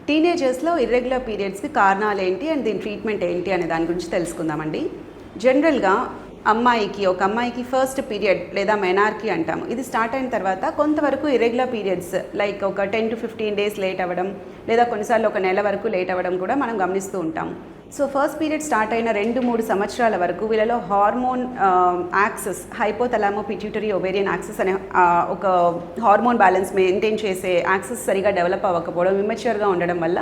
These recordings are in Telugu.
టీనేజర్స్లో ఇర్రెగ్యులర్ పీరియడ్స్కి కారణాలు ఏంటి అండ్ దీని ట్రీట్మెంట్ ఏంటి అనే దాని గురించి తెలుసుకుందామండి. జనరల్గా ఒక అమ్మాయికి ఫస్ట్ పీరియడ్ లేదా మెనార్కీ అంటాము. ఇది స్టార్ట్ అయిన తర్వాత కొంతవరకు ఇర్రెగ్యులర్ పీరియడ్స్ లైక్ ఒక 10 to 15 days లేట్ అవ్వడం లేదా కొన్నిసార్లు ఒక నెల వరకు లేట్ అవ్వడం కూడా మనం గమనిస్తూ ఉంటాం. సో ఫస్ట్ పీరియడ్ స్టార్ట్ అయిన 2-3 సంవత్సరాల వరకు వీళ్ళలో hormone axis, hypothalamo pituitary ovarian axis అనే ఒక హార్మోన్ బ్యాలెన్స్ మెయింటైన్ చేసే యాక్సెస్ సరిగా డెవలప్ అవ్వకపోవడం, ఇమ్మెచ్యూర్గా ఉండడం వల్ల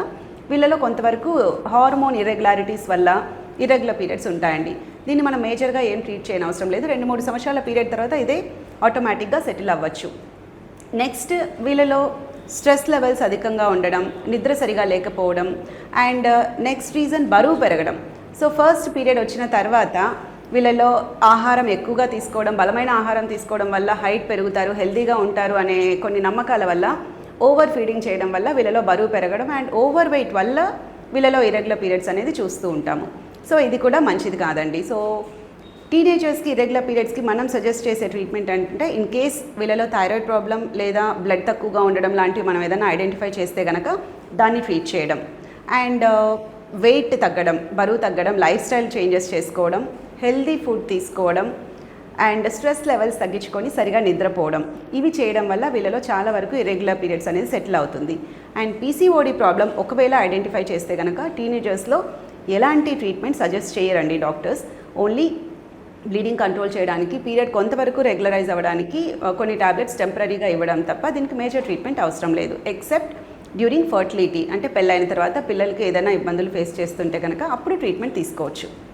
వీళ్ళలో కొంతవరకు హార్మోన్ ఇర్రెగ్యులారిటీస్ వల్ల ఇర్రెగ్యులర్ పీరియడ్స్ ఉంటాయండి. దీన్ని మనం మేజర్గా ఏం ట్రీట్ చేయని అవసరం లేదు. 2-3 సంవత్సరాల పీరియడ్ తర్వాత ఇదే ఆటోమేటిక్గా సెటిల్ అవ్వచ్చు. నెక్స్ట్ వీళ్ళలో స్ట్రెస్ లెవెల్స్ అధికంగా ఉండడం, నిద్ర సరిగా లేకపోవడం అండ్ నెక్స్ట్ రీజన్ బరువు పెరగడం. సో ఫస్ట్ పీరియడ్ వచ్చిన తర్వాత వీళ్ళలో ఆహారం ఎక్కువగా తీసుకోవడం, బలమైన ఆహారం తీసుకోవడం వల్ల హైట్ పెరుగుతారు, హెల్తీగా ఉంటారు అనే కొన్ని నమ్మకాల వల్ల ఓవర్ ఫీడింగ్ చేయడం వల్ల వీళ్ళలో బరువు పెరగడం అండ్ ఓవర్ వెయిట్ వల్ల వీళ్ళలో ఇర్రెగ్యులర్ పీరియడ్స్ అనేది చూస్తూ ఉంటాము. సో ఇది కూడా మంచిది కాదండి. సో టీనేజర్స్కి ఇర్రెగ్యులర్ పీరియడ్స్కి మనం సజెస్ట్ చేసే ట్రీట్మెంట్ అంటే ఇన్ కేస్ వీళ్ళలో థైరాయిడ్ ప్రాబ్లం లేదా బ్లడ్ తక్కువగా ఉండడం లాంటివి మనం ఏదైనా ఐడెంటిఫై చేస్తే కనుక దాన్ని ట్రీట్ చేయడం అండ్ వెయిట్ తగ్గడం, బరువు తగ్గడం, లైఫ్ స్టైల్ చేంజెస్ చేసుకోవడం, హెల్దీ ఫుడ్ తీసుకోవడం అండ్ స్ట్రెస్ లెవెల్స్ తగ్గించుకొని సరిగా నిద్రపోవడం, ఇవి చేయడం వల్ల వీళ్ళలో చాలా వరకు ఇర్రెగ్యులర్ పీరియడ్స్ అనేది సెటిల్ అవుతుంది. అండ్ పీసీఓడి ప్రాబ్లం ఒకవేళ ఐడెంటిఫై చేస్తే కనుక టీనేజర్స్లో ఎలాంటి ట్రీట్మెంట్ సజెస్ట్ చేయరండి డాక్టర్స్. ఓన్లీ బ్లీడింగ్ కంట్రోల్ చేయడానికి, పీరియడ్ కొంతవరకు రెగ్యులరైజ్ అవ్వడానికి కొన్ని టాబ్లెట్స్ టెంపరీగా ఇవ్వడం తప్ప దీనికి మేజర్ ట్రీట్మెంట్ అవసరం లేదు. ఎక్సెప్ట్ డ్యూరింగ్ ఫర్టిలిటీ, అంటే పెళ్ళైన తర్వాత పిల్లలకి ఏదైనా ఇబ్బందులు ఫేస్ చేస్తుంటే కనుక అప్పుడు ట్రీట్మెంట్ తీసుకోవచ్చు.